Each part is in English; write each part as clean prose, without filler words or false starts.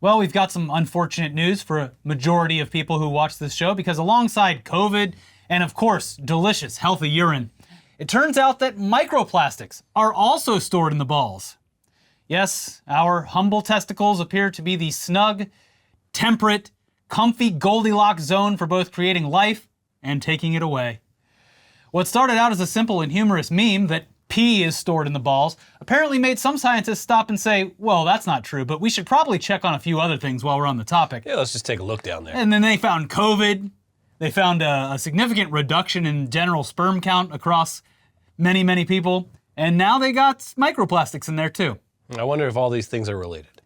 Well, we've got some unfortunate news for a majority of people who watch this show because alongside COVID and, of course, delicious, healthy urine, it turns out that microplastics are also stored in the balls. Yes, our humble testicles appear to be the snug, temperate, comfy Goldilocks zone for both creating life and taking it away. What started out as a simple and humorous meme that pee is stored in the balls apparently made some scientists stop and say, well, that's not true, but we should probably check on a few other things while we're on the topic. Yeah, let's just take a look down there. And then they found COVID. They found a significant reduction in general sperm count across many, many people. And now they got microplastics in there too. I wonder if all these things are related.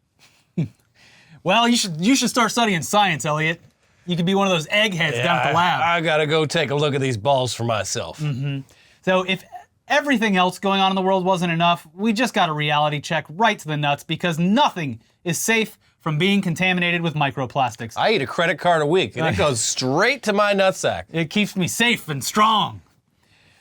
Well, you should start studying science, Elliot. You could be one of those eggheads down at the lab. I gotta go take a look at these balls for myself. Mm-hmm. So if everything else going on in the world wasn't enough, we just got a reality check right to the nuts because nothing is safe from being contaminated with microplastics. I eat a credit card a week and it goes straight to my nutsack. It keeps me safe and strong.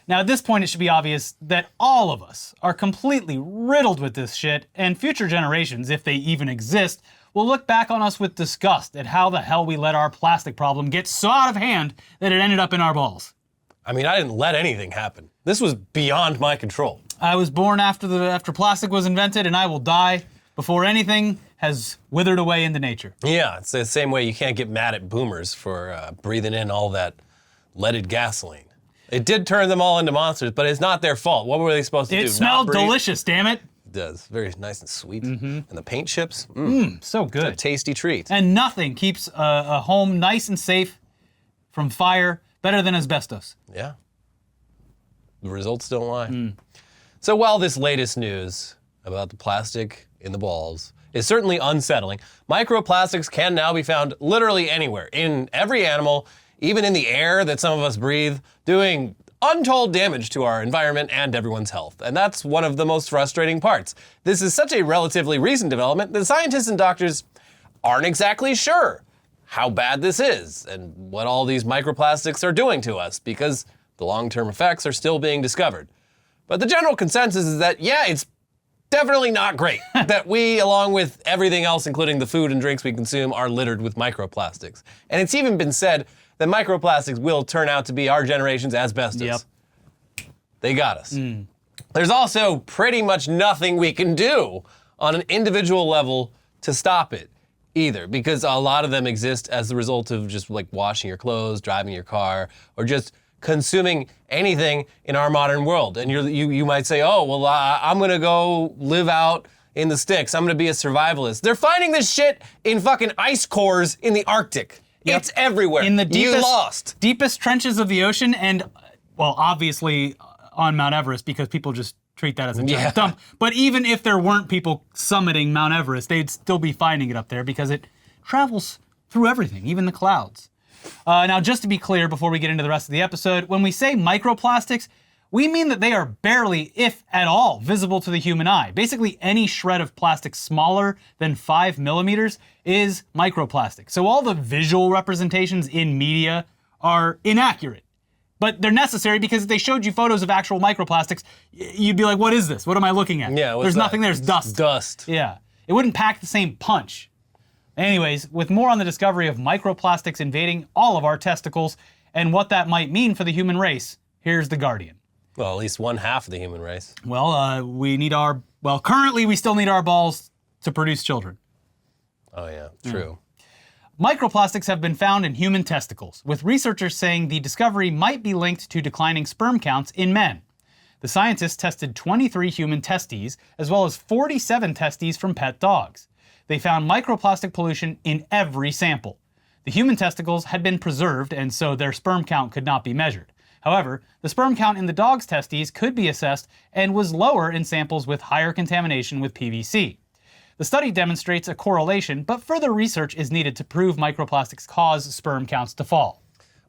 Now at this point it should be obvious that all of us are completely riddled with this shit, and future generations, if they even exist, will look back on us with disgust at how the hell we let our plastic problem get so out of hand that it ended up in our balls. I mean, I didn't let anything happen. This was beyond my control. I was born after plastic was invented, and I will die before anything has withered away into nature. Yeah, it's the same way you can't get mad at boomers for breathing in all that leaded gasoline. It did turn them all into monsters, but it's not their fault. What were they supposed to do? It smelled delicious, damn it. It does. Very nice and sweet. And the paint chips, So good. a tasty treat. And nothing keeps a home nice and safe from fire better than asbestos. Yeah. The results don't lie. So while this latest news about the plastic in the balls is certainly unsettling, microplastics can now be found literally anywhere, in every animal, even in the air that some of us breathe, doing untold damage to our environment and everyone's health. And that's one of the most frustrating parts. This is such a relatively recent development that scientists and doctors aren't exactly sure how bad this is and what all these microplastics are doing to us, because the long-term effects are still being discovered. But the general consensus is that, yeah, it's definitely not great that we, along with everything else, including the food and drinks we consume, are littered with microplastics. And it's even been said that microplastics will turn out to be our generation's asbestos. Yep. They got us. There's also pretty much nothing we can do on an individual level to stop it either, because a lot of them exist as the result of just like washing your clothes, driving your car, or just consuming anything in our modern world. And you might say, oh, well, I'm gonna go live out in the sticks. I'm gonna be a survivalist. They're finding this shit in fucking ice cores in the Arctic. Yep. It's everywhere. In the deepest trenches of the ocean, and, well, obviously on Mount Everest, because people just treat that as a giant dump. But even if there weren't people summiting Mount Everest, they'd still be finding it up there because it travels through everything, even the clouds. Now, just to be clear before we get into the rest of the episode, when we say microplastics, we mean that they are barely, if at all, visible to the human eye. Basically, any shred of plastic smaller than 5 millimeters is microplastic. So all the visual representations in media are inaccurate. But they're necessary because if they showed you photos of actual microplastics, you'd be like, what is this? What am I looking at? Yeah, there's nothing there, it's dust. Dust. Yeah, it wouldn't pack the same punch. Anyways, with more on the discovery of microplastics invading all of our testicles and what that might mean for the human race, here's The Guardian. Well, at least one half of the human race. Well, currently we still need our balls to produce children. Oh yeah, true. Microplastics have been found in human testicles, with researchers saying the discovery might be linked to declining sperm counts in men. The scientists tested 23 human testes, as well as 47 testes from pet dogs. They found microplastic pollution in every sample. The human testicles had been preserved, and so their sperm count could not be measured. However, the sperm count in the dog's testes could be assessed and was lower in samples with higher contamination with PVC. The study demonstrates a correlation, but further research is needed to prove microplastics cause sperm counts to fall.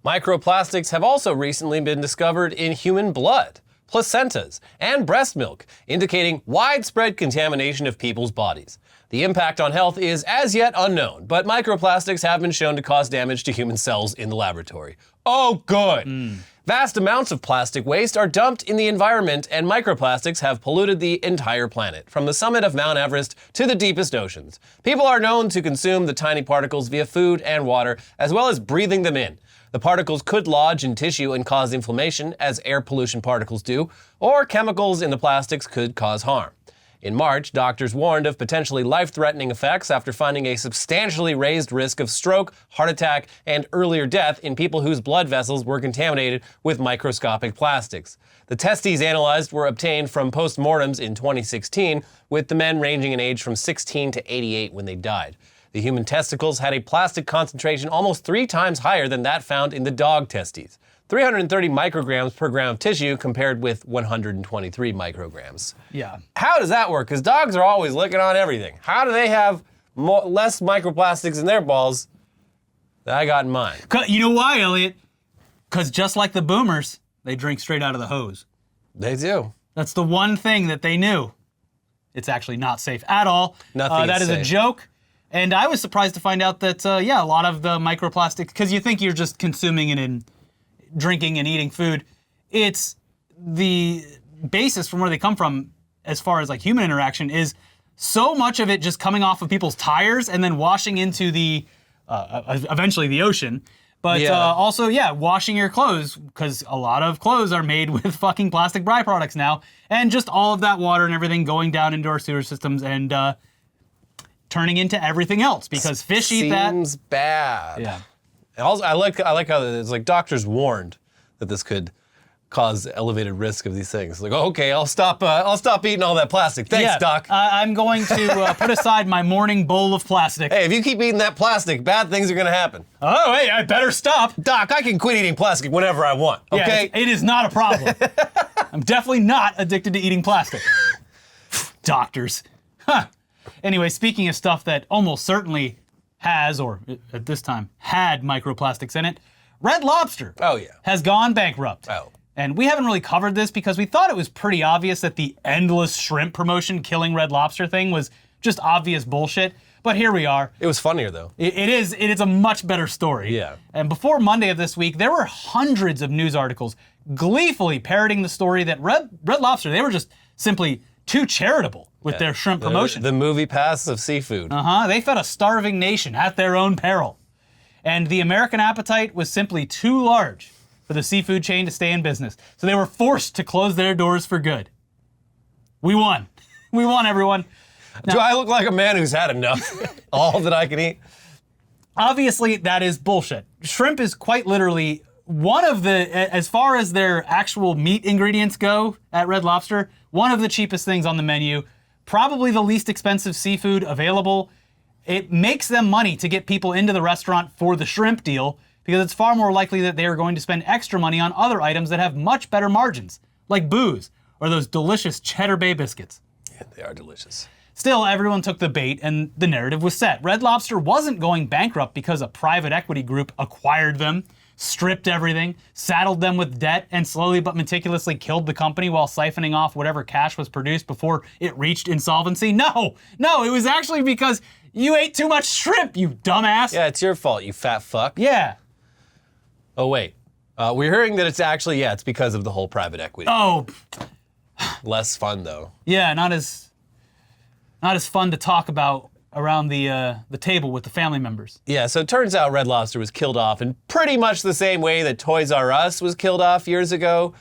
Microplastics have also recently been discovered in human blood, placentas, and breast milk, indicating widespread contamination of people's bodies. The impact on health is as yet unknown, but microplastics have been shown to cause damage to human cells in the laboratory. Oh, good. Vast amounts of plastic waste are dumped in the environment, and microplastics have polluted the entire planet, from the summit of Mount Everest to the deepest oceans. People are known to consume the tiny particles via food and water, as well as breathing them in. The particles could lodge in tissue and cause inflammation, as air pollution particles do, or chemicals in the plastics could cause harm. In March, doctors warned of potentially life-threatening effects after finding a substantially raised risk of stroke, heart attack, and earlier death in people whose blood vessels were contaminated with microscopic plastics. The testes analyzed were obtained from postmortems in 2016, with the men ranging in age from 16 to 88 when they died. The human testicles had a plastic concentration almost 3 times higher than that found in the dog testes. 330 micrograms per gram of tissue compared with 123 micrograms. Yeah. How does that work? Because dogs are always licking on everything. How do they have less microplastics in their balls than I got in mine? You know why, Elliot? Because just like the boomers, they drink straight out of the hose. They do. That's the one thing that they knew. It's actually not safe at all. Nothing That is safe. a joke. And I was surprised to find out that, a lot of the microplastics, because you think you're just consuming it in drinking and eating food, it's the basis from where they come from as far as like human interaction is so much of it just coming off of people's tires and then washing into the, eventually the ocean. But also, washing your clothes, because a lot of clothes are made with fucking plastic byproducts now. And just all of that water and everything going down into our sewer systems and turning into everything else, because fish eat that. Seems bad. Yeah. And also, I like how it's like doctors warned that this could cause elevated risk of these things. Like, oh, okay, I'll stop eating all that plastic. Thanks, Doc. I'm going to put aside my morning bowl of plastic. Hey, if you keep eating that plastic, bad things are gonna happen. Oh, hey, I better stop. Doc, I can quit eating plastic whenever I want, okay? Yeah, it is not a problem. I'm definitely not addicted to eating plastic. Doctors. Huh. Anyway, speaking of stuff that almost certainly has, or at this time, had microplastics in it, Red Lobster has gone bankrupt. Oh. And we haven't really covered this because we thought it was pretty obvious that the endless shrimp promotion killing Red Lobster thing was just obvious bullshit. But here we are. It was funnier, though. It is a much better story. Yeah. And before Monday of this week, there were hundreds of news articles gleefully parroting the story that Red Lobster, they were just simply too charitable with their shrimp promotion. The movie pass of seafood. They fed a starving nation at their own peril. And the American appetite was simply too large for the seafood chain to stay in business. So they were forced to close their doors for good. We won. We won, everyone. Do I look like a man who's had enough? All that I can eat? Obviously, that is bullshit. Shrimp is quite literally one of the, as far as their actual meat ingredients go at Red Lobster, one of the cheapest things on the menu, probably the least expensive seafood available. It makes them money to get people into the restaurant for the shrimp deal, because it's far more likely that they are going to spend extra money on other items that have much better margins, like booze or those delicious Cheddar Bay biscuits. Yeah, they are delicious. Still, everyone took the bait and the narrative was set. Red Lobster wasn't going bankrupt because a private equity group acquired them, stripped everything, saddled them with debt, and slowly but meticulously killed the company while siphoning off whatever cash was produced before it reached insolvency. No, it was actually because you ate too much shrimp, you dumbass. Yeah, it's your fault, you fat fuck. Yeah. Oh, wait. We're hearing that it's actually, it's because of the whole private equity. Oh. Less fun, though. Yeah, not as fun to talk about around the table with the family members. Yeah, so it turns out Red Lobster was killed off in pretty much the same way that Toys R Us was killed off years ago.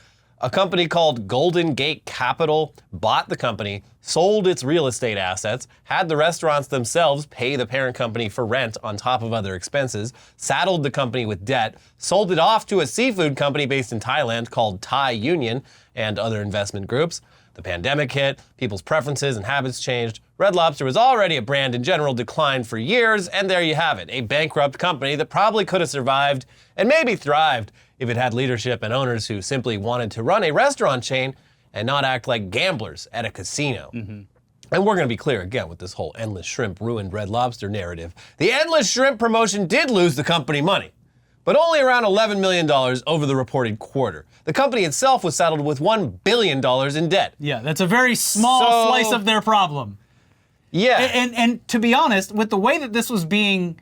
A company called Golden Gate Capital bought the company, sold its real estate assets, had the restaurants themselves pay the parent company for rent on top of other expenses, saddled the company with debt, sold it off to a seafood company based in Thailand called Thai Union and other investment groups. The pandemic hit, people's preferences and habits changed. Red Lobster was already a brand in general decline for years, and there you have it, a bankrupt company that probably could have survived and maybe thrived if it had leadership and owners who simply wanted to run a restaurant chain and not act like gamblers at a casino. And we're gonna be clear again with this whole endless shrimp ruined Red Lobster narrative. The endless shrimp promotion did lose the company money, but only around $11 million over the reported quarter. The company itself was saddled with $1 billion in debt. Yeah, that's a very small slice of their problem. Yeah. And to be honest, with the way that this was being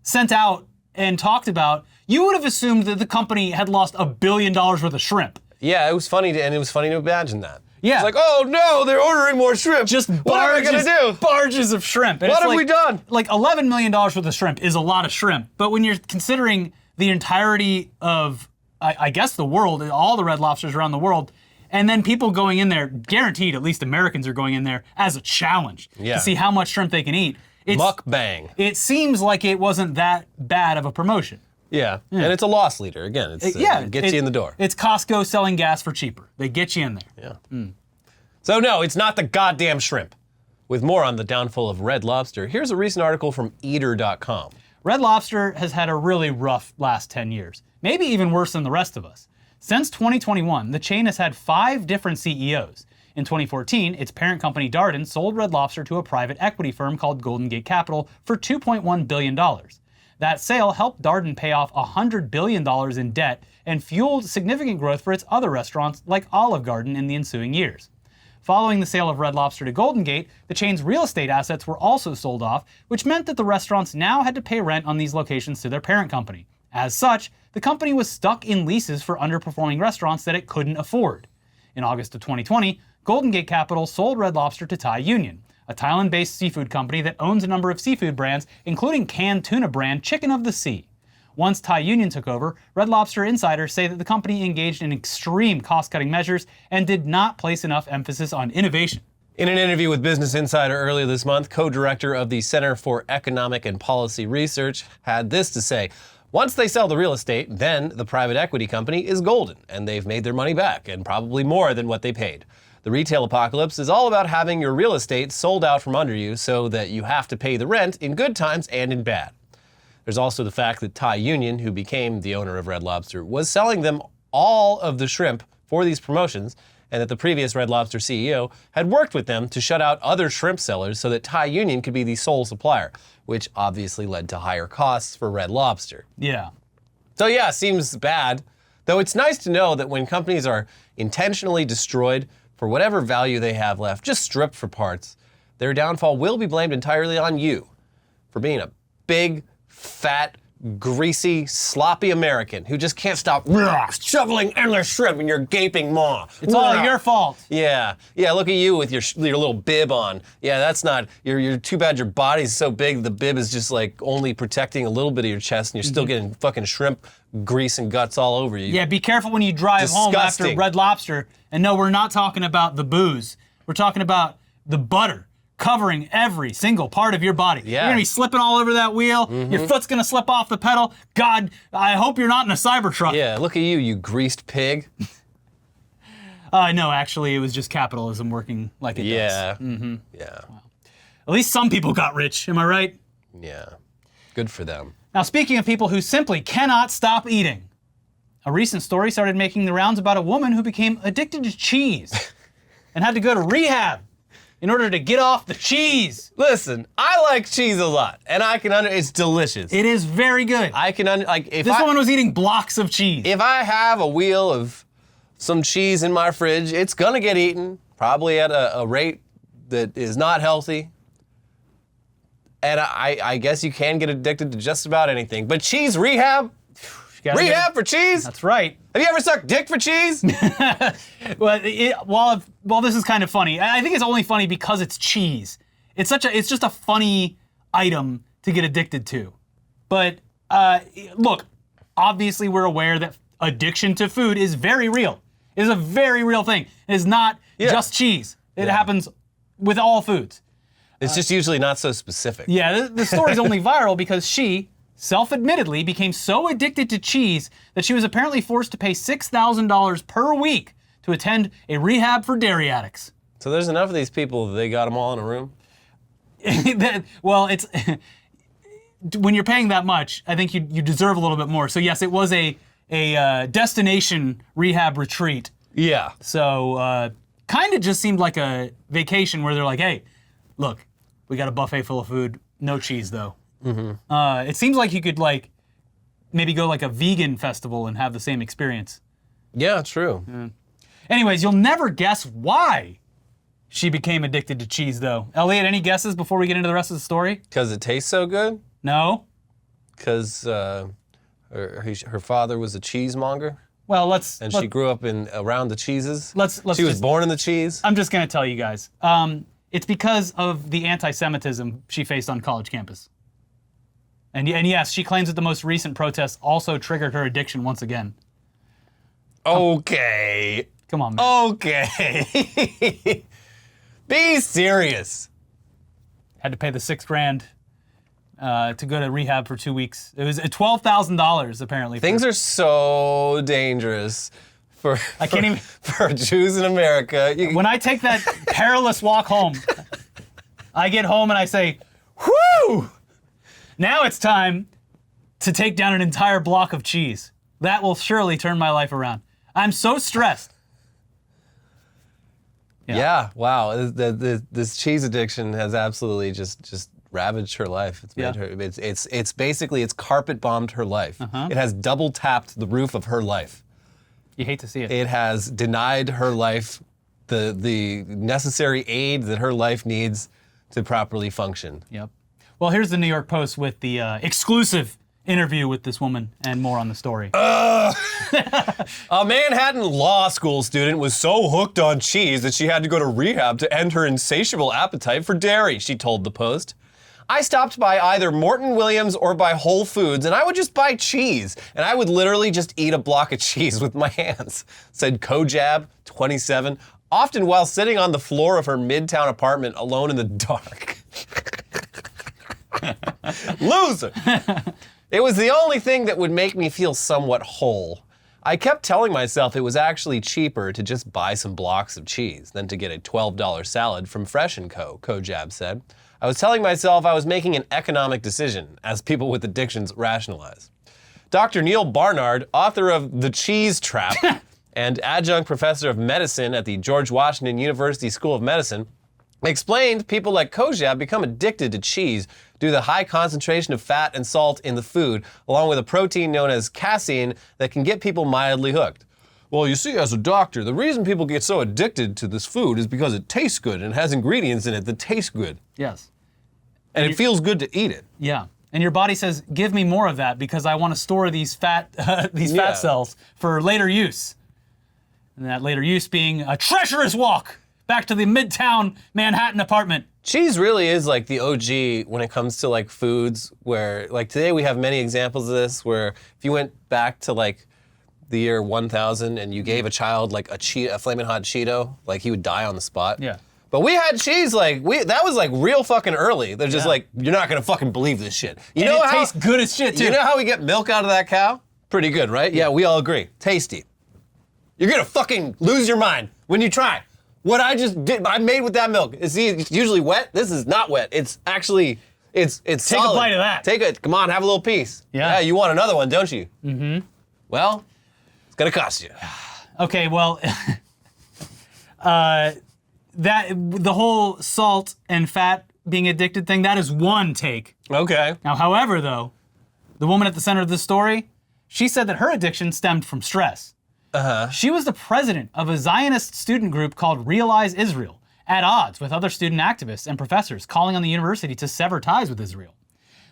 sent out and talked about, you would have assumed that the company had lost $1 billion worth of shrimp. Yeah, it was funny to imagine that. Yeah. It's like, oh no, they're ordering more shrimp. Just what am I gonna do? Barges of shrimp. And What it's have like, we done? Like $11 million worth of shrimp is a lot of shrimp. But when you're considering the entirety of, I guess, the world, all the Red Lobsters around the world, and then people going in there, guaranteed at least Americans are going in there as a challenge to see how much shrimp they can eat. Mukbang. It seems like it wasn't that bad of a promotion. Yeah, and it's a loss leader. Again, it gets you in the door. It's Costco selling gas for cheaper. They get you in there. Yeah. So no, it's not the goddamn shrimp. With more on the downfall of Red Lobster, here's a recent article from Eater.com. Red Lobster has had a really rough last 10 years, maybe even worse than the rest of us. Since 2021, the chain has had 5 different CEOs. In 2014, its parent company Darden sold Red Lobster to a private equity firm called Golden Gate Capital for $2.1 billion. That sale helped Darden pay off $100 billion in debt and fueled significant growth for its other restaurants like Olive Garden in the ensuing years. Following the sale of Red Lobster to Golden Gate, the chain's real estate assets were also sold off, which meant that the restaurants now had to pay rent on these locations to their parent company. As such, the company was stuck in leases for underperforming restaurants that it couldn't afford. In August of 2020, Golden Gate Capital sold Red Lobster to Thai Union, a Thailand-based seafood company that owns a number of seafood brands, including canned tuna brand Chicken of the Sea. Once Thai Union took over, Red Lobster insiders say that the company engaged in extreme cost-cutting measures and did not place enough emphasis on innovation. In an interview with Business Insider earlier this month, co-director of the Center for Economic and Policy Research had this to say: once they sell the real estate, then the private equity company is golden, and they've made their money back, and probably more than what they paid. The retail apocalypse is all about having your real estate sold out from under you so that you have to pay the rent in good times and in bad. There's also the fact that Thai Union, who became the owner of Red Lobster, was selling them all of the shrimp for these promotions, and that the previous Red Lobster CEO had worked with them to shut out other shrimp sellers so that Thai Union could be the sole supplier, which obviously led to higher costs for Red Lobster. Yeah. So yeah, seems bad, though it's nice to know that when companies are intentionally destroyed for whatever value they have left, just stripped for parts, their downfall will be blamed entirely on you for being a big, fat, greasy, sloppy American who just can't stop shoveling endless shrimp in your gaping maw. It's all your fault. Yeah, look at you with your little bib on. Yeah, that's not, you're too bad your body's so big the bib is just like only protecting a little bit of your chest and you're still getting fucking shrimp grease and guts all over you. Yeah, be careful when you drive home after Red Lobster. And no, we're not talking about the booze. We're talking about the butter covering every single part of your body. Yeah. You're gonna be slipping all over that wheel. Your foot's gonna slip off the pedal. God, I hope you're not in a Cybertruck. Yeah, look at you greased pig. No, actually, it was just capitalism working like it does. Yeah. Yeah. At least some people got rich, am I right? Yeah. Good for them. Now, speaking of people who simply cannot stop eating, a recent story started making the rounds about a woman who became addicted to cheese and had to go to rehab in order to get off the cheese. Listen, I like cheese a lot, and I can it's delicious. It is very good. I can if This woman was eating blocks of cheese. If I have a wheel of some cheese in my fridge, it's gonna get eaten, probably at a rate that is not healthy. And I guess you can get addicted to just about anything. But cheese rehab? Rehab for cheese? That's right. Have you ever sucked dick for cheese? Well, while this is kind of funny, I think it's only funny because it's cheese. It's just a funny item to get addicted to. But look, obviously we're aware that addiction to food is very real. It is a very real thing. It is not just cheese. It happens with all foods. It's just usually not so specific. Yeah, the story's only viral because she, self-admittedly, became so addicted to cheese that she was apparently forced to pay $6,000 per week to attend a rehab for dairy addicts. So there's enough of these people that they got them all in a room? Well, it's when you're paying that much, I think you deserve a little bit more. So yes, it was a destination rehab retreat. Yeah. So kind of just seemed like a vacation where they're like, hey, look, we got a buffet full of food, no cheese though. It seems like you could maybe go like a vegan festival and have the same experience. Yeah, true. Anyways, you'll never guess why she became addicted to cheese though. Elliot, any guesses before we get into the rest of the story? Because it tastes so good? No? because her father was a cheesemonger, Well, and she grew up around the cheeses. She was just born in the cheese. I'm just gonna tell you guys. It's because of the anti-Semitism she faced on college campus. And yes, she claims that the most recent protests also triggered her addiction once again. Okay. Come on, man. Okay. Be serious. Had to pay the $6,000 to go to rehab for 2 weeks. It was $12,000 apparently. Things are so dangerous for Jews in America. When I take that perilous walk home, I get home and I say, whew! Now it's time to take down an entire block of cheese. That will surely turn my life around. I'm so stressed. Yeah, wow. This cheese addiction has absolutely just ravaged her life. It's made her. It's basically carpet bombed her life. It has double tapped the roof of her life. You hate to see it. It has denied her life the necessary aid that her life needs to properly function. Yep. Well, here's the New York Post with the exclusive interview with this woman and more on the story. A Manhattan law school student was so hooked on cheese that she had to go to rehab to end her insatiable appetite for dairy, she told the Post. I stopped by either Morton Williams or by Whole Foods, and I would just buy cheese. And I would literally just eat a block of cheese with my hands, said Kojab, 27, often while sitting on the floor of her Midtown apartment alone in the dark. Loser! It was the only thing that would make me feel somewhat whole. I kept telling myself it was actually cheaper to just buy some blocks of cheese than to get a $12 salad from Fresh & Co., Kojab said. I was telling myself I was making an economic decision, as people with addictions rationalize. Dr. Neil Barnard, author of The Cheese Trap and adjunct professor of medicine at the George Washington University School of Medicine, explained people like Kojab become addicted to cheese due to the high concentration of fat and salt in the food, along with a protein known as casein that can get people mildly hooked. Well, you see, as a doctor, the reason people get so addicted to this food is because it tastes good and has ingredients in it that taste good. Yes. And it feels good to eat it. Yeah. And your body says, give me more of that because I want to store these fat cells for later use. And that later use being a treacherous walk back to the Midtown Manhattan apartment. Cheese really is like the OG when it comes to like foods where, like today we have many examples of this where if you went back to like the year 1000 and you gave a child like a Flamin' Hot Cheeto, like he would die on the spot. Yeah. But we had cheese that was like real fucking early. They're just like, you're not gonna fucking believe this shit. You know it tastes good as shit too. You know how we get milk out of that cow? Pretty good, right? Yeah, we all agree. Tasty. You're gonna fucking lose your mind when you try. What I just did, I made with that milk. It's usually wet. This is not wet. It's actually, it's Take solid. a bite of that. Take it. Come on, have a little piece. Yeah. You want another one, don't you? Mm-hmm. Well, it's gonna cost you. Okay, well, the whole salt and fat being addicted thing, that is one take. Okay. Now, however, though, the woman at the center of this story, she said that her addiction stemmed from stress. She was the president of a Zionist student group called Realize Israel, at odds with other student activists and professors calling on the university to sever ties with Israel.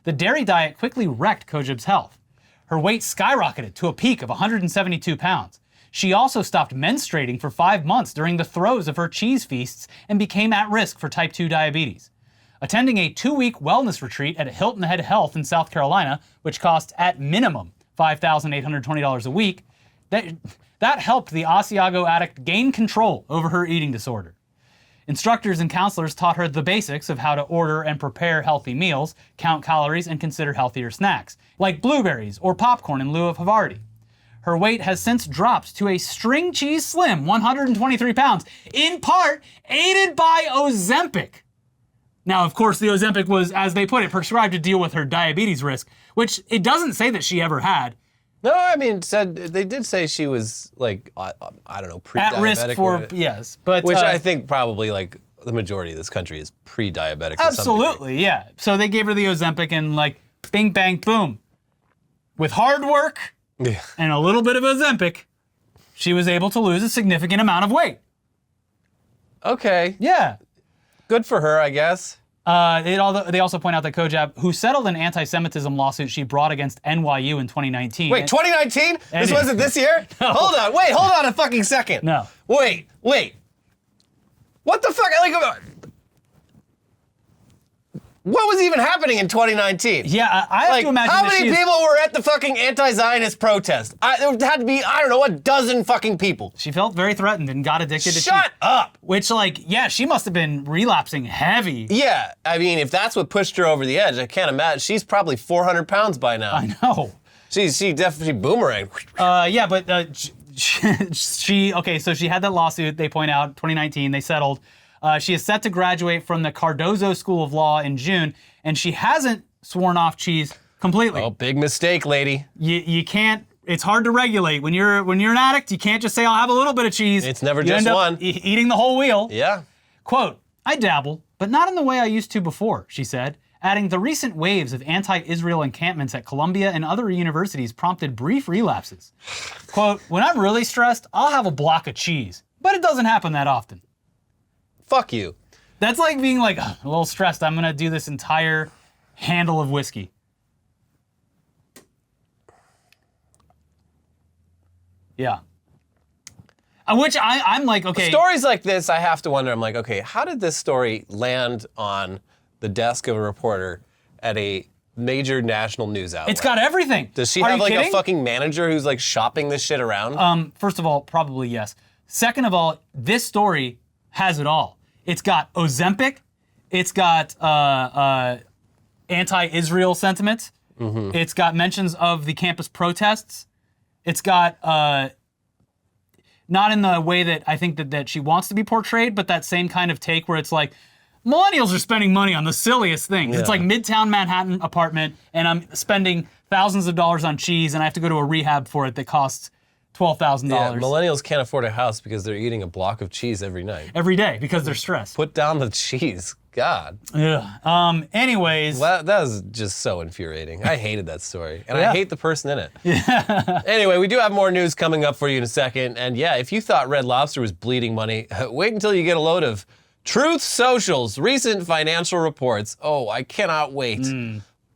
The dairy diet quickly wrecked Kojab's health. Her weight skyrocketed to a peak of 172 pounds. She also stopped menstruating for 5 months during the throes of her cheese feasts and became at risk for type 2 diabetes. Attending a 2-week wellness retreat at Hilton Head Health in South Carolina, which cost at minimum $5,820 a week, that helped the Asiago addict gain control over her eating disorder. Instructors and counselors taught her the basics of how to order and prepare healthy meals, count calories, and consider healthier snacks, like blueberries or popcorn in lieu of Havarti. Her weight has since dropped to a string cheese slim 123 pounds, in part aided by Ozempic. Now, of course, the Ozempic was, as they put it, prescribed to deal with her diabetes risk, which it doesn't say that she ever had. No, I mean, they did say she was like, I don't know, pre-diabetic. At risk for, yes. But, which I think probably like the majority of this country is pre-diabetic. Absolutely, yeah. So they gave her the Ozempic and like, bing, bang, boom. With hard work and a little bit of Ozempic, she was able to lose a significant amount of weight. Okay. Yeah. Good for her, I guess. They also point out that Kojab, who settled an anti-Semitism lawsuit she brought against NYU in 2019. Wait, 2019? This wasn't this year? No. Hold on a fucking second. No. Wait. What the fuck? What was even happening in 2019? Yeah, I have to imagine how that many people were at the fucking anti-Zionist protest? There had to be, I don't know, a dozen fucking people. She felt very threatened and got addicted to cheese. Shut up! Which, she must have been relapsing heavy. Yeah, I mean, if that's what pushed her over the edge, I can't imagine. She's probably 400 pounds by now. I know. She definitely boomerang. So she had that lawsuit, they point out, 2019, they settled. She is set to graduate from the Cardozo School of Law in June, and she hasn't sworn off cheese completely. Oh, big mistake, lady. You can't, it's hard to regulate. When you're an addict, you can't just say, I'll have a little bit of cheese. It's never you just end up one. Eating the whole wheel. Yeah. Quote, I dabble, but not in the way I used to before, she said, adding the recent waves of anti-Israel encampments at Columbia and other universities prompted brief relapses. Quote, when I'm really stressed, I'll have a block of cheese, but it doesn't happen that often. Fuck you. That's like being a little stressed. I'm gonna do this entire handle of whiskey. Yeah. Which I'm like, okay. Stories like this, I have to wonder, I'm like, okay, how did this story land on the desk of a reporter at a major national news outlet? It's got everything. Does she Are have you kidding? a fucking manager who's shopping this shit around? First of all, probably yes. Second of all, this story has it all. It's got Ozempic. It's got anti-Israel sentiments. Mm-hmm. It's got mentions of the campus protests. It's got, not in the way that I think that she wants to be portrayed, but that same kind of take where it's like, millennials are spending money on the silliest things. Yeah. It's like Midtown Manhattan apartment, and I'm spending thousands of dollars on cheese, and I have to go to a rehab for it that costs $12,000. Yeah, millennials can't afford a house because they're eating a block of cheese every night. Every day, because they're stressed. Put down the cheese. God. Yeah. Anyways. Well, that was just so infuriating. I hated that story. And I hate the person in it. Yeah. Anyway, we do have more news coming up for you in a second. And yeah, if you thought Red Lobster was bleeding money, wait until you get a load of Truth Social's recent financial reports. Oh, I cannot wait.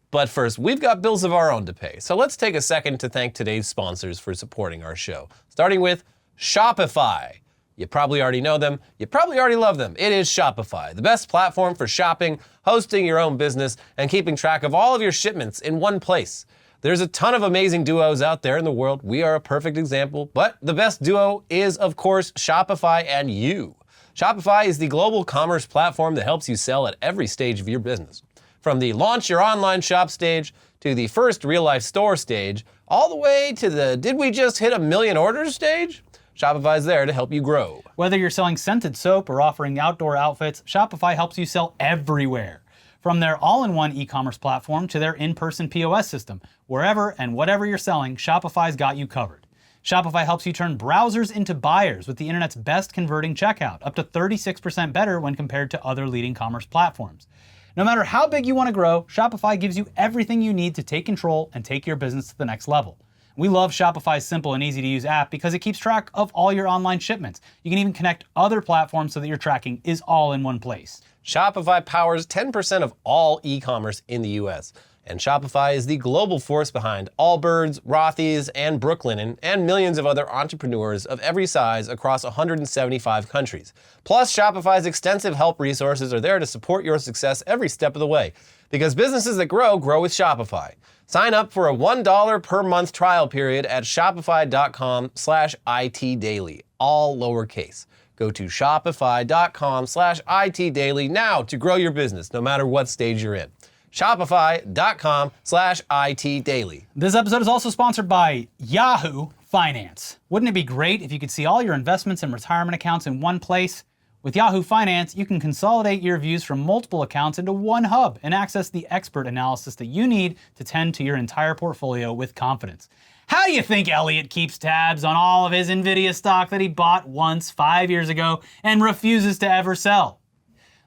But first, we've got bills of our own to pay. So let's take a second to thank today's sponsors for supporting our show. Starting with Shopify. You probably already know them. You probably already love them. It is Shopify, the best platform for shopping, hosting your own business, and keeping track of all of your shipments in one place. There's a ton of amazing duos out there in the world. We are a perfect example, but the best duo is, of course, Shopify and you. Shopify is the global commerce platform that helps you sell at every stage of your business. From the launch your online shop stage, to the first real-life store stage, all the way to the did we just hit 1 million orders stage? Shopify's there to help you grow. Whether you're selling scented soap or offering outdoor outfits, Shopify helps you sell everywhere. From their all-in-one e-commerce platform to their in-person POS system, wherever and whatever you're selling, Shopify's got you covered. Shopify helps you turn browsers into buyers with the internet's best converting checkout, up to 36% better when compared to other leading commerce platforms. No matter how big you want to grow, Shopify gives you everything you need to take control and take your business to the next level. We love Shopify's simple and easy to use app because it keeps track of all your online shipments. You can even connect other platforms so that your tracking is all in one place. Shopify powers 10% of all e-commerce in the US. And Shopify is the global force behind Allbirds, Rothy's, and Brooklinen, and millions of other entrepreneurs of every size across 175 countries. Plus, Shopify's extensive help resources are there to support your success every step of the way. Because businesses that grow with Shopify. Sign up for a $1 per month trial period at shopify.com/itdaily, all lowercase. Go to shopify.com/itdaily now to grow your business, no matter what stage you're in. Shopify.com/itdaily. This episode is also sponsored by Yahoo Finance. Wouldn't it be great if you could see all your investments and retirement accounts in one place? With Yahoo Finance, you can consolidate your views from multiple accounts into one hub and access the expert analysis that you need to tend to your entire portfolio with confidence. How do you think Elliot keeps tabs on all of his Nvidia stock that he bought once 5 years ago and refuses to ever sell?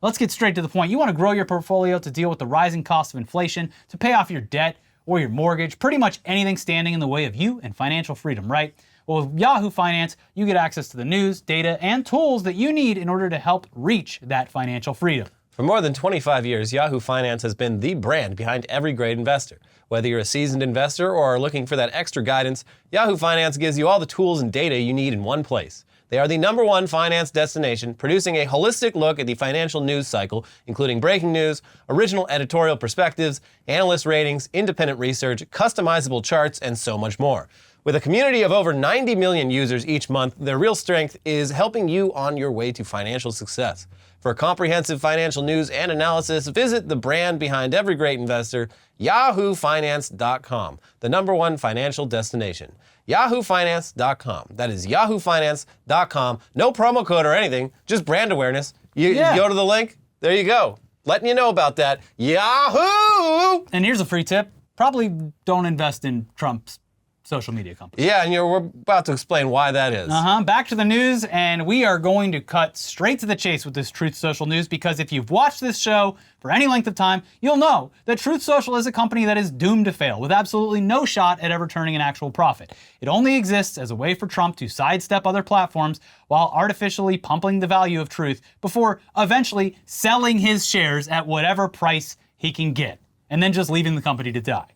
Let's get straight to the point. You want to grow your portfolio to deal with the rising cost of inflation, to pay off your debt or your mortgage, pretty much anything standing in the way of you and financial freedom, right? Well, with Yahoo Finance, you get access to the news, data, and tools that you need in order to help reach that financial freedom. For more than 25 years, Yahoo Finance has been the brand behind every great investor. Whether you're a seasoned investor or are looking for that extra guidance, Yahoo Finance gives you all the tools and data you need in one place. They are the #1 finance destination, producing a holistic look at the financial news cycle, including breaking news, original editorial perspectives, analyst ratings, independent research, customizable charts, and so much more. With a community of over 90 million users each month, their real strength is helping you on your way to financial success. For comprehensive financial news and analysis, visit the brand behind every great investor, yahoofinance.com, the #1 financial destination. yahoofinance.com. That is yahoofinance.com. No promo code or anything, just brand awareness. You go to the link, there you go. Letting you know about that. Yahoo! And here's a free tip. Probably don't invest in Trump's social media company. Yeah, and we're about to explain why that is. Back to the news, and we are going to cut straight to the chase with this Truth Social news, because if you've watched this show for any length of time, you'll know that Truth Social is a company that is doomed to fail, with absolutely no shot at ever turning an actual profit. It only exists as a way for Trump to sidestep other platforms while artificially pumping the value of truth before eventually selling his shares at whatever price he can get, and then just leaving the company to die.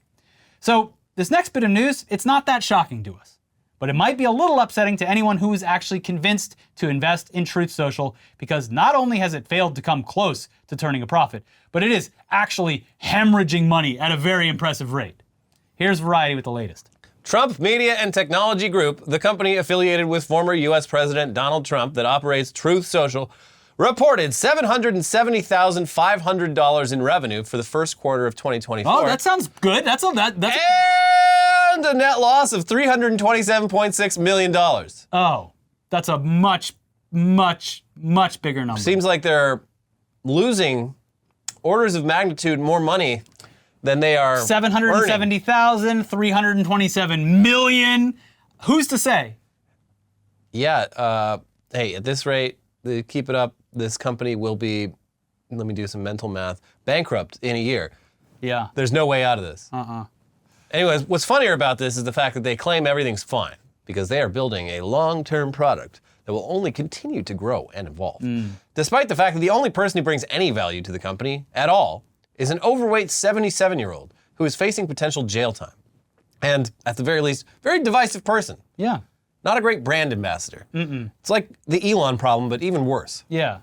So, this next bit of news, it's not that shocking to us, but it might be a little upsetting to anyone who is actually convinced to invest in Truth Social, because not only has it failed to come close to turning a profit, but it is actually hemorrhaging money at a very impressive rate. Here's Variety with the latest. Trump Media and Technology Group, the company affiliated with former U.S. President Donald Trump that operates Truth Social, reported $770,500 in revenue for the first quarter of 2024. Oh, that sounds good. That's and a net loss of $327.6 million. Oh, that's a much, much, much bigger number. Seems like they're losing orders of magnitude more money than they are 770,000, 327 million. Who's to say? Yeah, hey, at this rate, they keep it up, this company will be, let me do some mental math, bankrupt in a year. Yeah. There's no way out of this. Anyways, what's funnier about this is the fact that they claim everything's fine because they are building a long-term product that will only continue to grow and evolve. Despite the fact that the only person who brings any value to the company at all is an overweight 77-year-old who is facing potential jail time. And at the very least, very divisive person. Yeah. Not a great brand ambassador. It's like the Elon problem, but even worse. Yeah.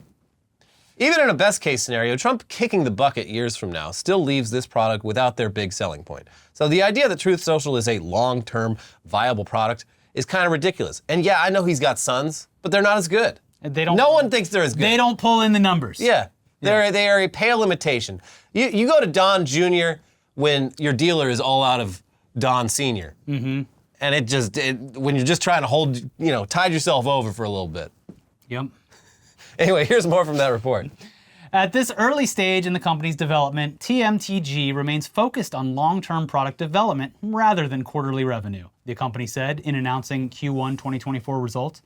Even in a best case scenario, Trump kicking the bucket years from now still leaves this product without their big selling point. So the idea that Truth Social is a long-term viable product is kind of ridiculous. And yeah, I know he's got sons, but they're not as good. No one thinks they're as good. They don't pull in the numbers. Yeah. They are a pale imitation. You go to Don Jr. when your dealer is all out of Don Sr. And when you're just trying to hold, tide yourself over for a little bit. Yep. Anyway, here's more from that report. At this early stage in the company's development, TMTG remains focused on long-term product development rather than quarterly revenue, the company said in announcing Q1 2024 results.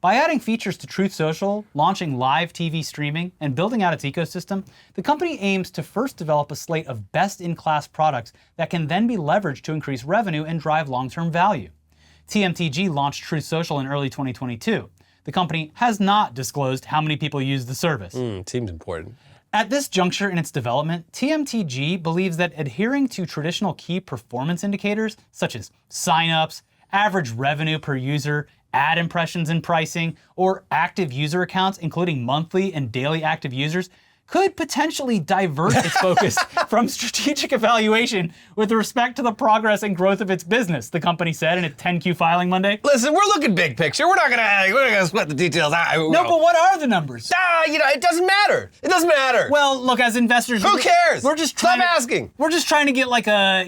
By adding features to Truth Social, launching live TV streaming, and building out its ecosystem, the company aims to first develop a slate of best-in-class products that can then be leveraged to increase revenue and drive long-term value. TMTG launched Truth Social in early 2022. The company has not disclosed how many people use the service. Seems important. At this juncture in its development, TMTG believes that adhering to traditional key performance indicators, such as signups, average revenue per user, ad impressions and pricing, or active user accounts, including monthly and daily active users, could potentially divert its focus from strategic evaluation with respect to the progress and growth of its business, the company said in a 10-Q filing Monday. Listen, we're looking big picture. We're not gonna split the details out. No, but what are the numbers? It doesn't matter. It doesn't matter. Well, look, as investors, who cares? We're just trying. Stop asking. We're just trying to get like a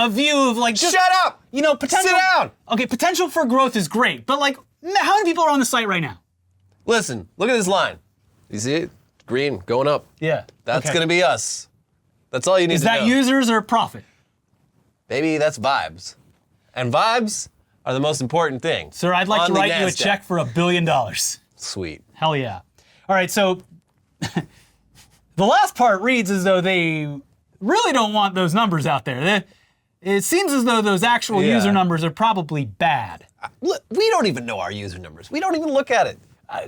view of like just, shut up. Potential. Sit down. Okay, potential for growth is great, but like, how many people are on the site right now? Listen, look at this line. You see it? Green, going up. Yeah. That's gonna be us. That's all you need to know. Is that users or profit? Maybe that's vibes. And vibes are the most important thing. Sir, I'd like to write you a check for $1 billion. Sweet. Hell yeah. All right, so the last part reads as though they really don't want those numbers out there. It seems as though those actual user numbers are probably bad. We don't even know our user numbers. We don't even look at it.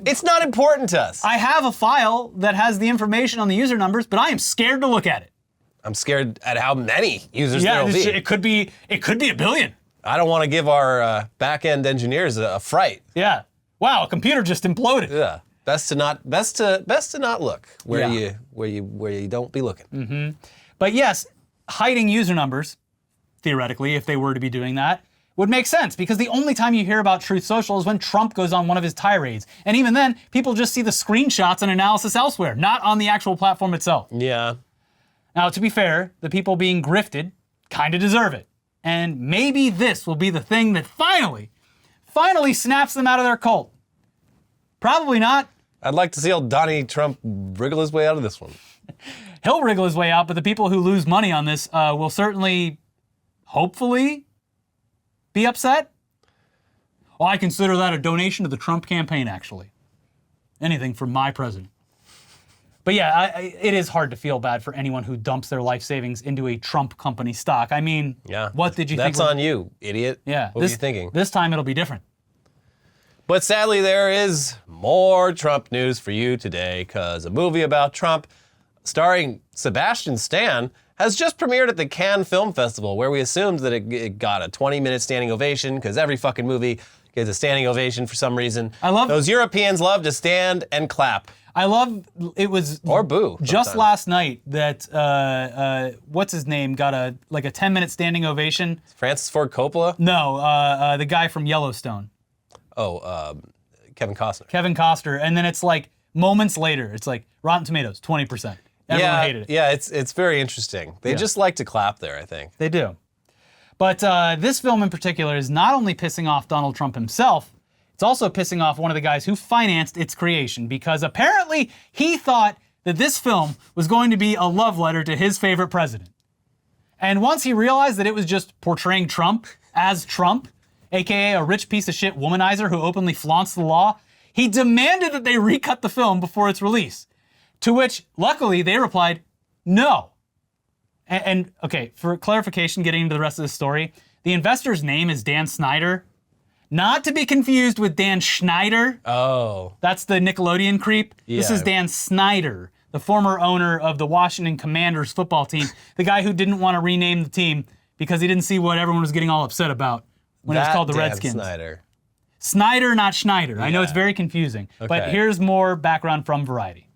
It's not important to us. I have a file that has the information on the user numbers, but I am scared to look at it. I'm scared at how many users there will be. It could be a billion. I don't want to give our back-end engineers a fright. Yeah. Wow, a computer just imploded. Yeah. Best to not look where you don't be looking. Mm-hmm. But yes, hiding user numbers, theoretically, if they were to be doing that, would make sense, because the only time you hear about Truth Social is when Trump goes on one of his tirades. And even then, people just see the screenshots and analysis elsewhere, not on the actual platform itself. Yeah. Now, to be fair, the people being grifted kind of deserve it. And maybe this will be the thing that finally snaps them out of their cult. Probably not. I'd like to see old Donnie Trump wriggle his way out of this one. He'll wriggle his way out, but the people who lose money on this will certainly, hopefully, be upset. Well, I consider that a donation to the Trump campaign, actually. Anything for my president. But yeah, it is hard to feel bad for anyone who dumps their life savings into a Trump company stock. I mean, what did you think? That's on you, idiot. Yeah. What were you thinking? This time it'll be different. But sadly, there is more Trump news for you today, because a movie about Trump starring Sebastian Stan has just premiered at the Cannes Film Festival, where we assumed that it got a 20-minute standing ovation, because every fucking movie gets a standing ovation for some reason. Those Europeans love to stand and clap. I love, it was... Or boo. Just last night that, what's his name, got a 10-minute standing ovation. Francis Ford Coppola? No, the guy from Yellowstone. Oh, Kevin Costner. Kevin Costner, and then it's like moments later, it's like Rotten Tomatoes, 20%. Everyone hated it. Yeah, it's very interesting. They just like to clap there, I think. They do. But this film in particular is not only pissing off Donald Trump himself, it's also pissing off one of the guys who financed its creation, because apparently he thought that this film was going to be a love letter to his favorite president. And once he realized that it was just portraying Trump as Trump, aka a rich piece of shit womanizer who openly flaunts the law, he demanded that they recut the film before its release. To which, luckily, they replied, no. And okay, for clarification, getting into the rest of the story, the investor's name is Dan Snyder, not to be confused with Dan Schneider. Oh. That's the Nickelodeon creep. Yeah. This is Dan Snyder, the former owner of the Washington Commanders football team, the guy who didn't want to rename the team because he didn't see what everyone was getting all upset about when it was called the Redskins. Snyder, not Schneider. Yeah. I know it's very confusing, but here's more background from Variety.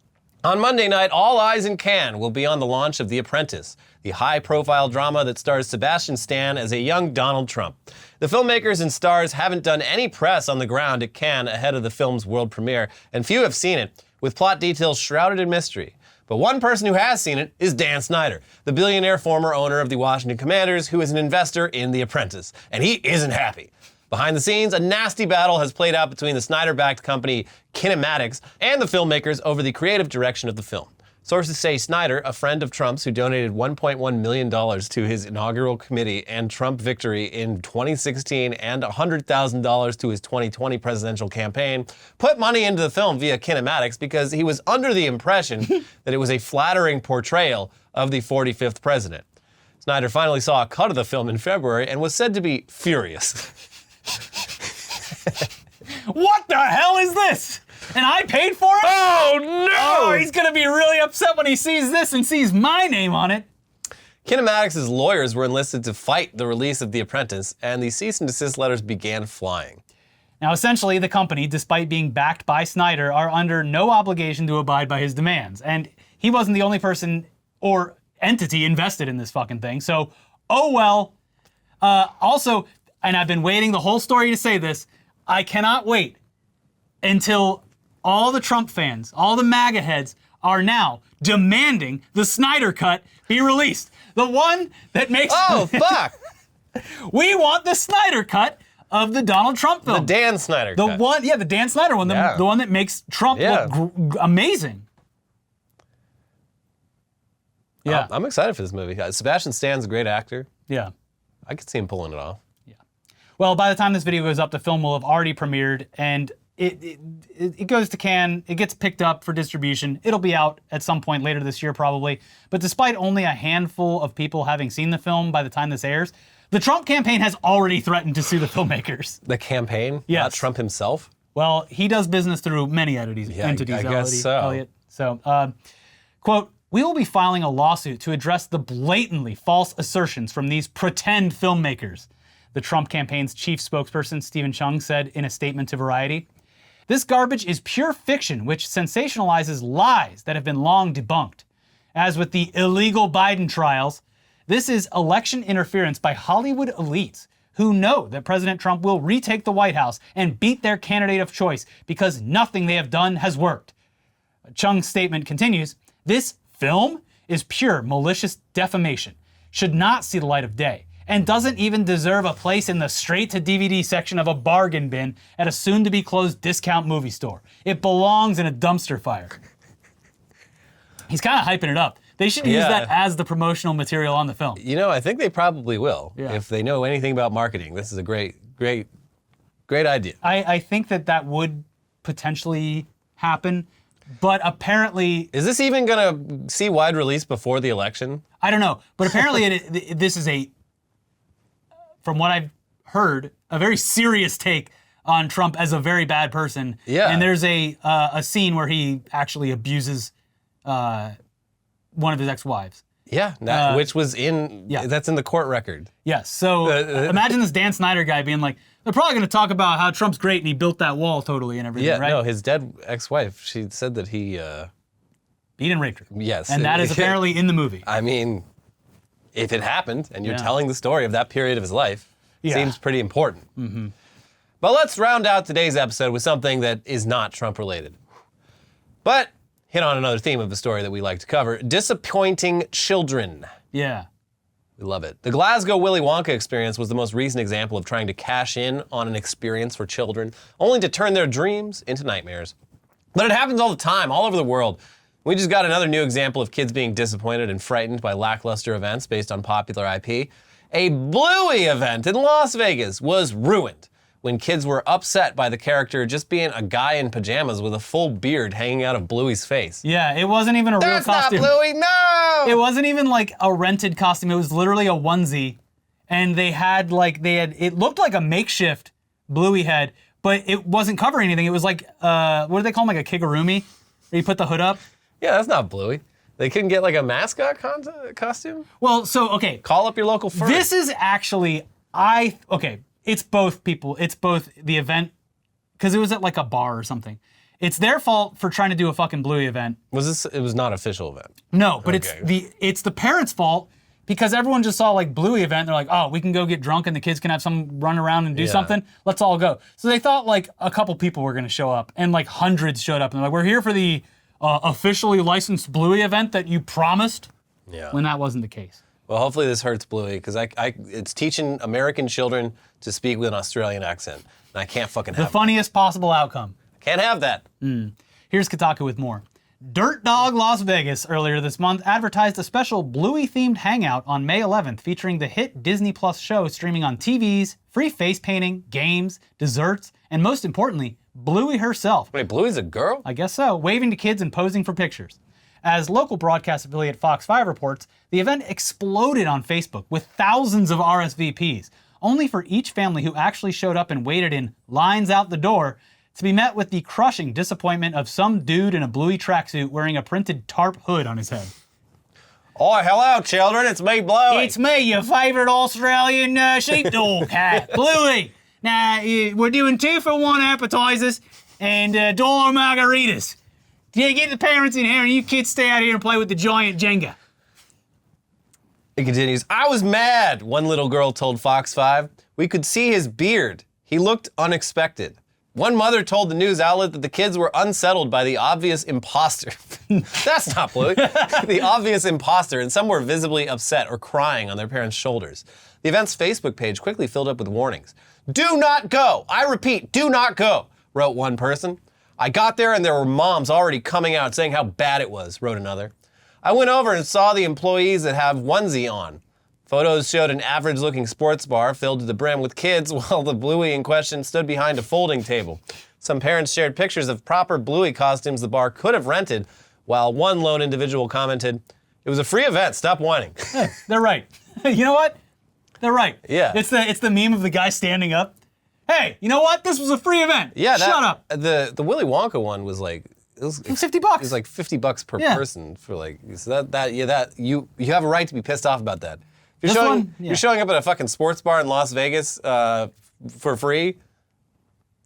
On Monday night, all eyes in Cannes will be on the launch of The Apprentice, the high-profile drama that stars Sebastian Stan as a young Donald Trump. The filmmakers and stars haven't done any press on the ground at Cannes ahead of the film's world premiere, and few have seen it, with plot details shrouded in mystery. But one person who has seen it is Dan Snyder, the billionaire former owner of the Washington Commanders, who is an investor in The Apprentice, and he isn't happy. Behind the scenes, a nasty battle has played out between the Snyder-backed company Kinematics and the filmmakers over the creative direction of the film. Sources say Snyder, a friend of Trump's who donated $1.1 million to his inaugural committee and Trump victory in 2016 and $100,000 to his 2020 presidential campaign, put money into the film via Kinematics because he was under the impression that it was a flattering portrayal of the 45th president. Snyder finally saw a cut of the film in February and was said to be furious. What the hell is this? And I paid for it? Oh, no! Oh, he's gonna be really upset when he sees this and sees my name on it. Kinematics' lawyers were enlisted to fight the release of The Apprentice, and the cease and desist letters began flying. Now, essentially, the company, despite being backed by Snyder, are under no obligation to abide by his demands. And he wasn't the only person or entity invested in this fucking thing, so, oh well. Also, and I've been waiting the whole story to say this, I cannot wait until all the Trump fans, all the MAGA heads are now demanding the Snyder Cut be released. The one that makes... Oh, fuck! We want the Snyder Cut of the Donald Trump film. The Dan Snyder cut. The Dan Snyder one, the one that makes Trump look amazing. Yeah. I'm excited for this movie. Sebastian Stan's a great actor. Yeah. I could see him pulling it off. Yeah. Well, by the time this video goes up, the film will have already premiered, and it goes to Cannes, it gets picked up for distribution. It'll be out at some point later this year, probably. But despite only a handful of people having seen the film by the time this airs, the Trump campaign has already threatened to sue the filmmakers. The campaign? Yes. Not Trump himself? Well, he does business through many entities. I guess so. Elliot. So, quote, "We will be filing a lawsuit to address the blatantly false assertions from these pretend filmmakers," the Trump campaign's chief spokesperson, Stephen Chung, said in a statement to Variety. "This garbage is pure fiction which sensationalizes lies that have been long debunked. As with the illegal Biden trials, this is election interference by Hollywood elites who know that President Trump will retake the White House and beat their candidate of choice because nothing they have done has worked." Chung's statement continues, "This film is pure malicious defamation, should not see the light of day, and doesn't even deserve a place in the straight-to-DVD section of a bargain bin at a soon-to-be-closed discount movie store. It belongs in a dumpster fire." He's kind of hyping it up. They should use that as the promotional material on the film. You know, I think they probably will. Yeah. If they know anything about marketing, this is a great idea. I think that would potentially happen, but apparently... Is this even going to see wide release before the election? I don't know, but apparently this is from what I've heard, a very serious take on Trump as a very bad person. Yeah. And there's a scene where he actually abuses one of his ex-wives. Yeah, which was that's in the court record. Yes, so imagine this Dan Snyder guy being like, they're probably going to talk about how Trump's great and he built that wall totally and everything, Yeah, right? no, his dead ex-wife, she said that he... beat and raped her. Yes. And that is apparently in the movie. I mean, if it happened and you're telling the story of that period of his life, seems pretty important. Mm-hmm. But let's round out today's episode with something that is not Trump-related. But hit on another theme of the story that we like to cover, disappointing children. Yeah. We love it. The Glasgow Willy Wonka experience was the most recent example of trying to cash in on an experience for children, only to turn their dreams into nightmares. But it happens all the time, all over the world. We just got another new example of kids being disappointed and frightened by lackluster events based on popular IP. A Bluey event in Las Vegas was ruined when kids were upset by the character just being a guy in pajamas with a full beard hanging out of Bluey's face. Yeah, it wasn't even a real costume. That's not Bluey, no! It wasn't even like a rented costume. It was literally a onesie. And it looked like a makeshift Bluey head, but it wasn't covering anything. It was like, what do they call them, like a kigurumi? Where you put the hood up? Yeah, that's not Bluey. They couldn't get like a mascot costume? Well, so, okay. Call up your local furry. This is actually, it's both people. It's both the event, because it was at like a bar or something. It's their fault for trying to do a fucking Bluey event. It was not an official event. No, but it's the parents' fault because everyone just saw like Bluey event. They're like, oh, we can go get drunk and the kids can have some run around and do something. Let's all go. So they thought like a couple people were gonna show up and like hundreds showed up and they're like, we're here for the officially licensed Bluey event that you promised. Yeah. When that wasn't the case. Well, hopefully this hurts Bluey, because it's teaching American children to speak with an Australian accent, and I can't fucking have the funniest possible outcome. Can't have that. Here's Kotaku with more. Dirt Dog Las Vegas earlier this month advertised a special Bluey-themed hangout on May 11th featuring the hit Disney Plus show streaming on TVs, free face painting, games, desserts, and most importantly, Bluey herself. Wait, Bluey's a girl? I guess so, waving to kids and posing for pictures. As local broadcast affiliate Fox 5 reports, the event exploded on Facebook with thousands of RSVPs, only for each family who actually showed up and waited in lines out the door to be met with the crushing disappointment of some dude in a Bluey tracksuit wearing a printed tarp hood on his head. Oh, hello, children. It's me, Bluey. It's me, your favorite Australian sheepdog cat, Bluey. Now, we're doing 2-for-1 appetizers and $1 margaritas. Yeah, get the parents in here and you kids stay out here and play with the giant Jenga. It continues, I was mad, one little girl told Fox 5. We could see his beard. He looked unexpected. One mother told the news outlet that the kids were unsettled by the obvious imposter. That's not Bluey. The obvious imposter, and some were visibly upset or crying on their parents' shoulders. The event's Facebook page quickly filled up with warnings. Do not go. I repeat, do not go, wrote one person. I got there and there were moms already coming out saying how bad it was, wrote another. I went over and saw the employees that have onesie on. Photos showed an average-looking sports bar filled to the brim with kids while the Bluey in question stood behind a folding table. Some parents shared pictures of proper Bluey costumes the bar could have rented, while one lone individual commented, it was a free event, stop whining. Hey, they're right. You know what? They're right. Yeah. It's the meme of the guy standing up. Hey, hey, you know what? This was a free event. Yeah, Shut up. The Willy Wonka one was like it was $50. It was like $50 per person for like so that you have a right to be pissed off about that. If you're showing up at a fucking sports bar in Las Vegas for free,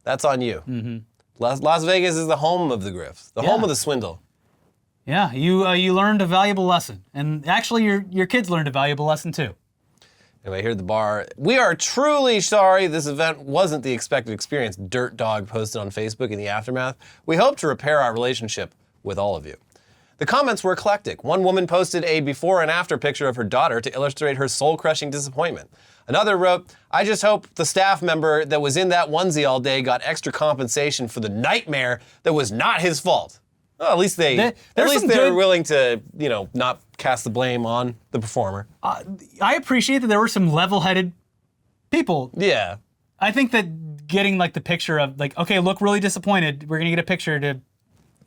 that's on you. Mm-hmm. Las Vegas is the home of the grifts, the home of the swindle. Yeah, you learned a valuable lesson, and actually your kids learned a valuable lesson too. Anyway, here at the bar, we are truly sorry this event wasn't the expected experience. Dirt Dog posted on Facebook in the aftermath. We hope to repair our relationship with all of you. The comments were eclectic. One woman posted a before and after picture of her daughter to illustrate her soul-crushing disappointment. Another wrote, I just hope the staff member that was in that onesie all day got extra compensation for the nightmare that was not his fault. Well, at least they were willing to, not cast the blame on the performer. I appreciate that there were some level-headed people. Yeah. I think that getting like the picture of like, okay, look really disappointed. We're gonna get a picture to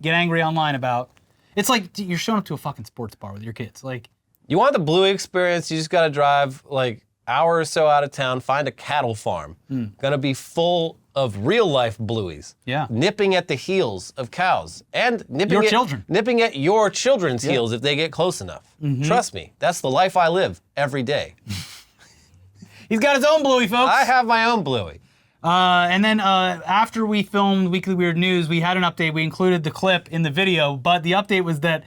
get angry online about. It's like you're showing up to a fucking sports bar with your kids. Like, you want the Bluey experience? You just gotta drive like hour or so out of town, find a cattle farm. Gonna be full of real life Blueys. Yeah. Nipping at the heels of cows and nipping at your children's heels if they get close enough. Mm-hmm. Trust me, that's the life I live every day. He's got his own Bluey, folks. I have my own Bluey. And then after we filmed Weekly Weird News, we had an update. We included the clip in the video, but the update was that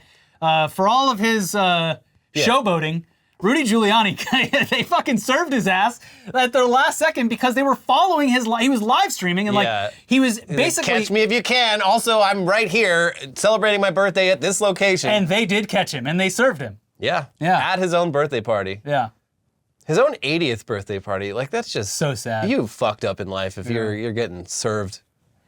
for all of his showboating, Rudy Giuliani, they fucking served his ass at the last second because they were following he was live streaming and he was basically... Catch me if you can. Also, I'm right here celebrating my birthday at this location. And they did catch him and they served him. Yeah. At his own birthday party. Yeah. His own 80th birthday party. Like, that's just... So sad. You fucked up in life if you're getting served.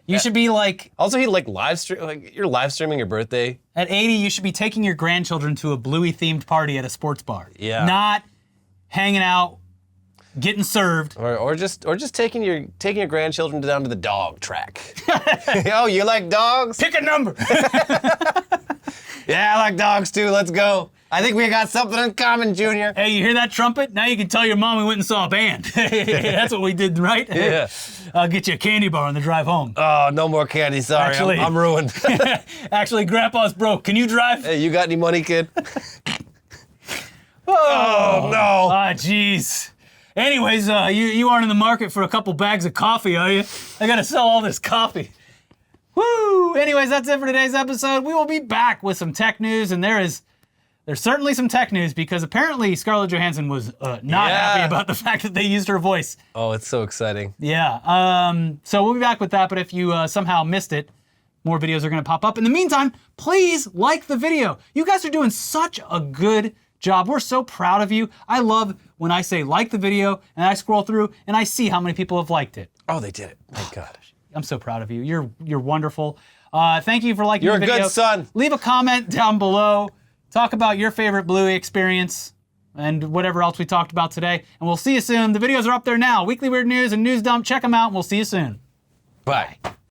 You should be like... Also, he live stream, you're live streaming your birthday. At 80, you should be taking your grandchildren to a Bluey-themed party at a sports bar. Yeah. Not hanging out, getting served. Or just taking your grandchildren down to the dog track. Oh, you like dogs? Pick a number. Yeah, I like dogs too. Let's go. I think we got something in common, Junior. Hey, you hear that trumpet? Now you can tell your mom we went and saw a band. That's what we did, right? Yeah. I'll get you a candy bar on the drive home. Oh, no more candy. Sorry, I'm ruined. Actually, Grandpa's broke. Can you drive? Hey, you got any money, kid? Oh, no. Ah, jeez. Anyways, you aren't in the market for a couple bags of coffee, are you? I gotta sell all this coffee. Woo! Anyways, that's it for today's episode. We will be back with some tech news, and there's certainly some tech news because apparently Scarlett Johansson was not happy about the fact that they used her voice. Oh, it's so exciting. Yeah. So we'll be back with that, but if you somehow missed it, more videos are going to pop up. In the meantime, please like the video. You guys are doing such a good job. We're so proud of you. I love when I say like the video and I scroll through and I see how many people have liked it. Oh, they did it. Thank God. I'm so proud of you. You're wonderful. Thank you for liking the video. You're a good son. Leave a comment down below. Talk about your favorite Bluey experience and whatever else we talked about today. And we'll see you soon. The videos are up there now. Weekly Weird News and News Dump. Check them out and we'll see you soon. Bye.